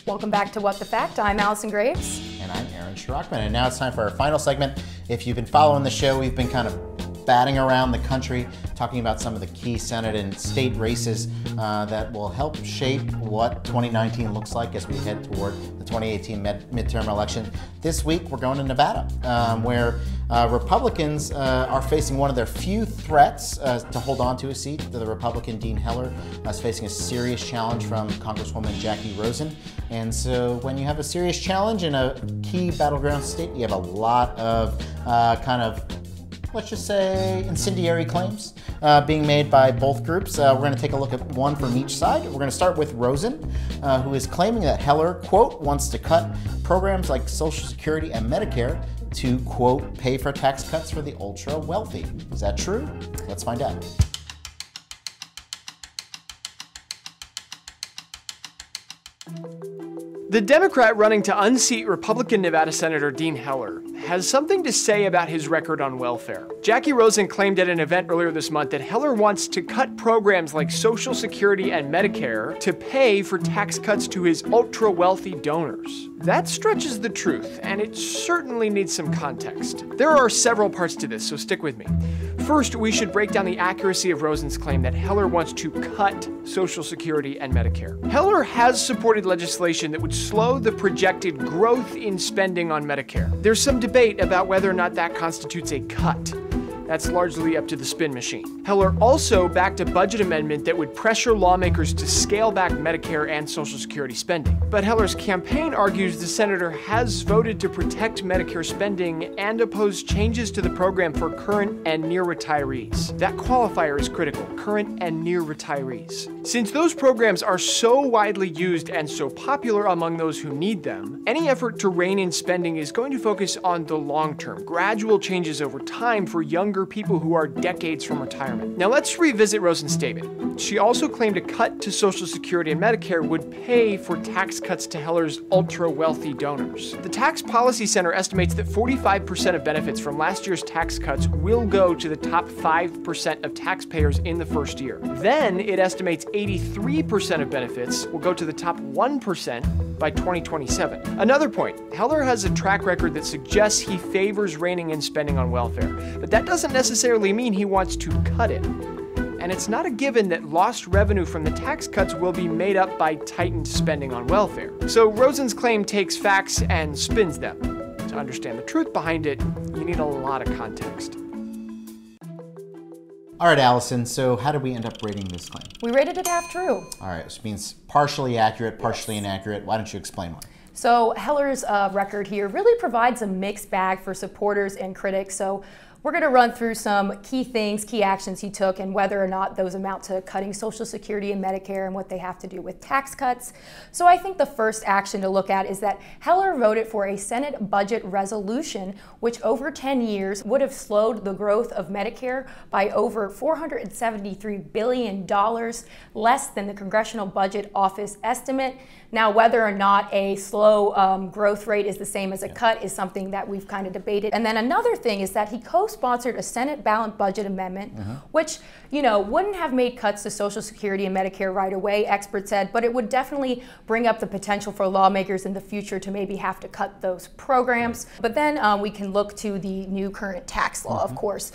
Welcome back to What the Fact. I'm Allison Graves. And I'm Aaron Schrockman. And now it's time for our final segment. If you've been following the show, we've been kind of batting around the country, talking about some of the key Senate and state races that will help shape what 2019 looks like as we head toward the 2018 midterm election. This week, we're going to Nevada, where Republicans are facing one of their few threats to hold on to a seat. The Republican Dean Heller is facing a serious challenge from Congresswoman Jackie Rosen. And so when you have a serious challenge in a key battleground state, you have a lot of let's just say, incendiary claims being made by both groups. We're going to take a look at one from each side. We're going to start with Rosen, who is claiming that Heller, quote, wants to cut programs like Social Security and Medicare to, quote, pay for tax cuts for the ultra wealthy. Is that true? Let's find out. The Democrat running to unseat Republican Nevada Senator Dean Heller has something to say about his record on welfare. Jackie Rosen claimed at an event earlier this month that Heller wants to cut programs like Social Security and Medicare to pay for tax cuts to his ultra-wealthy donors. That stretches the truth, and it certainly needs some context. There are several parts to this, so stick with me. First, we should break down the accuracy of Rosen's claim that Heller wants to cut Social Security and Medicare. Heller has supported legislation that would slow the projected growth in spending on Medicare. There's some debate about whether or not that constitutes a cut. That's largely up to the spin machine. Heller also backed a budget amendment that would pressure lawmakers to scale back Medicare and Social Security spending. But Heller's campaign argues the senator has voted to protect Medicare spending and oppose changes to the program for current and near retirees. That qualifier is critical, current and near retirees. Since those programs are so widely used and so popular among those who need them, any effort to rein in spending is going to focus on the long term, gradual changes over time for younger people who are decades from retirement. Now let's revisit Rosen's statement. She also claimed a cut to Social Security and Medicare would pay for tax cuts to Heller's ultra-wealthy donors. The Tax Policy Center estimates that 45% of benefits from last year's tax cuts will go to the top 5% of taxpayers in the first year. Then it estimates 83% of benefits will go to the top 1% by 2027. Another point, Heller has a track record that suggests he favors reining in spending on welfare, but that doesn't necessarily mean he wants to cut it. And it's not a given that lost revenue from the tax cuts will be made up by tightened spending on welfare. So Rosen's claim takes facts and spins them. To understand the truth behind it, you need a lot of context. All right, Allison, so how did we end up rating this claim? We rated it half true. All right, which means partially accurate, partially inaccurate. Why don't you explain why? So Heller's record here really provides a mixed bag for supporters and critics. So we're going to run through some key things, key actions he took, and whether or not those amount to cutting Social Security and Medicare and what they have to do with tax cuts. So I think the first action to look at is that Heller voted for a Senate budget resolution, which over 10 years would have slowed the growth of Medicare by over $473 billion, less than the Congressional Budget Office estimate. Now, whether or not a slow growth rate is the same as a cut is something that we've kind of debated. And then another thing is that he co-sponsored a Senate balanced budget amendment, which, wouldn't have made cuts to Social Security and Medicare right away, experts said, but it would definitely bring up the potential for lawmakers in the future to maybe have to cut those programs. But then we can look to the new current tax law, of course.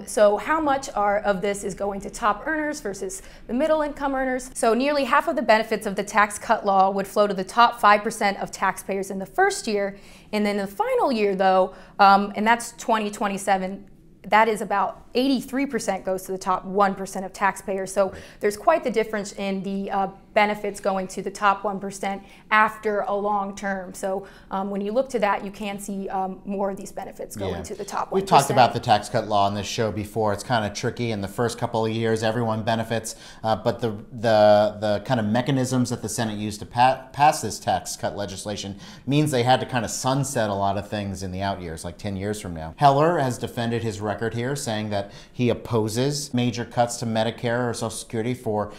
So how much of this is going to top earners versus the middle income earners? So nearly half of the benefits of the tax cut law would flow to the top 5% of taxpayers in the first year. And then the final year, though, and that's 2027, that is about 83% goes to the top 1% of taxpayers. So there's quite the difference in the benefits going to the top 1% after a long term. So when you look to that, you can see more of these benefits going to the top 1%. We've talked about the tax cut law on this show before. It's kind of tricky. In the first couple of years, everyone benefits, but the kind of mechanisms that the Senate used to pass this tax cut legislation means they had to kind of sunset a lot of things in the out years, like 10 years from now. Heller has defended his record here, saying that that he opposes major cuts to Medicare or Social Security for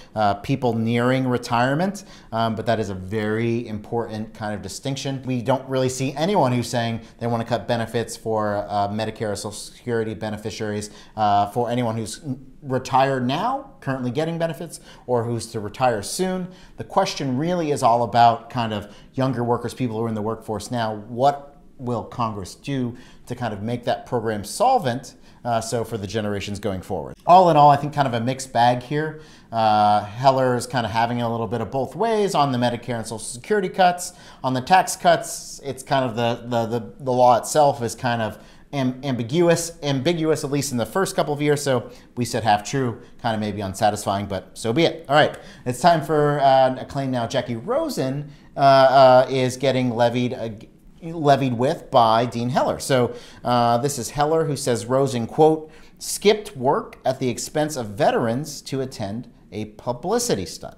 people nearing retirement, but that is a very important kind of distinction. We don't really see anyone who's saying they want to cut benefits for Medicare or Social Security beneficiaries for anyone who's retired now, currently getting benefits, or who's to retire soon. The question really is all about kind of younger workers, people who are in the workforce now. What will Congress do to kind of make that program solvent, so for the generations going forward? All in all, I think kind of a mixed bag here. Heller is kind of having a little bit of both ways on the Medicare and Social Security cuts. On the tax cuts, it's kind of the law itself is kind of ambiguous, at least in the first couple of years. So we said half true, kind of maybe unsatisfying, but so be it. All right, it's time for a claim now. Jackie Rosen is getting levied with by Dean Heller. So this is Heller who says Rosen, quote, skipped work at the expense of veterans to attend a publicity stunt.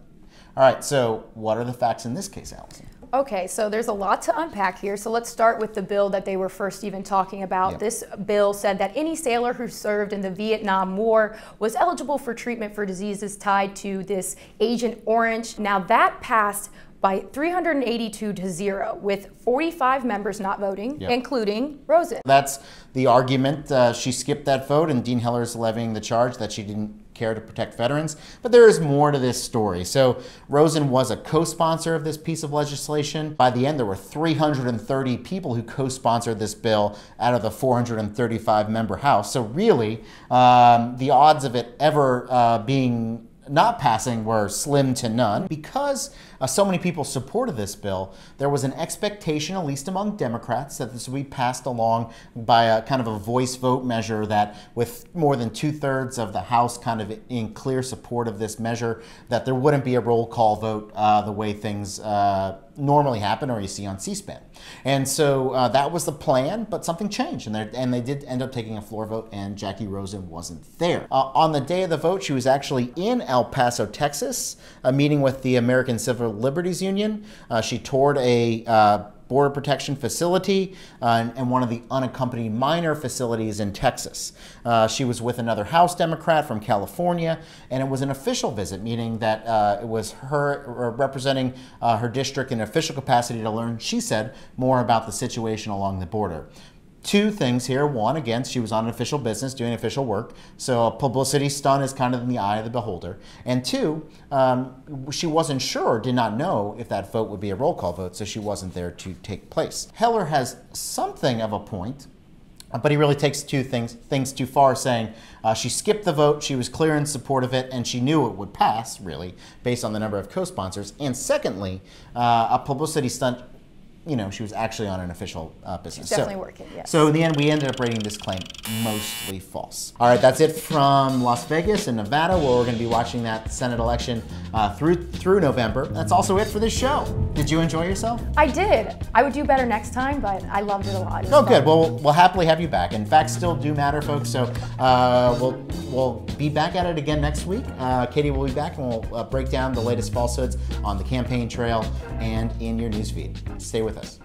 All right, so what are the facts in this case, Allison? Okay, so there's a lot to unpack here. So let's start with the bill that they were first even talking about. Yep. This bill said that any sailor who served in the Vietnam War was eligible for treatment for diseases tied to this Agent Orange. Now that passed by 382 to 0, with 45 members not voting, yep, including Rosen. That's the argument. She skipped that vote, and Dean Heller is levying the charge that she didn't care to protect veterans. But there is more to this story. So Rosen was a co-sponsor of this piece of legislation. By the end, there were 330 people who co-sponsored this bill out of the 435-member House. So really, the odds of it ever being not passing were slim to none. Because so many people supported this bill, there was an expectation, at least among Democrats, that this would be passed along by a kind of a voice vote measure, that with more than 2/3 of the House kind of in clear support of this measure, that there wouldn't be a roll call vote the way things normally happen or you see on C-SPAN. And so that was the plan, but something changed, and they did end up taking a floor vote, and Jackie Rosen wasn't there. On the day of the vote, she was actually in El Paso, Texas, meeting with the American Civil Liberties Union. She toured a border protection facility and one of the unaccompanied minor facilities in Texas. She was with another House Democrat from California, and it was an official visit, meaning that it was her representing her district in official capacity to learn, she said, more about the situation along the border. Two things here. One, again, she was on official business, doing official work, so a publicity stunt is kind of in the eye of the beholder. And two, she wasn't sure, did not know if that vote would be a roll call vote, so she wasn't there to take place. Heller has something of a point, but he really takes things too far, saying she skipped the vote, she was clear in support of it, and she knew it would pass, really, based on the number of co-sponsors. And secondly, a publicity stunt, you know, she was actually on an official business. She's definitely working, yes. So in the end, we ended up rating this claim mostly false. All right, that's it from Las Vegas and Nevada, where we're going to be watching that Senate election through November. That's also it for this show. Did you enjoy yourself? I did. I would do better next time, but I loved it a lot. Oh, good. Well, we'll happily have you back. And facts still do matter, folks. So we'll be back at it again next week. Katie will be back, and we'll break down the latest falsehoods on the campaign trail and in your newsfeed. Stay with us.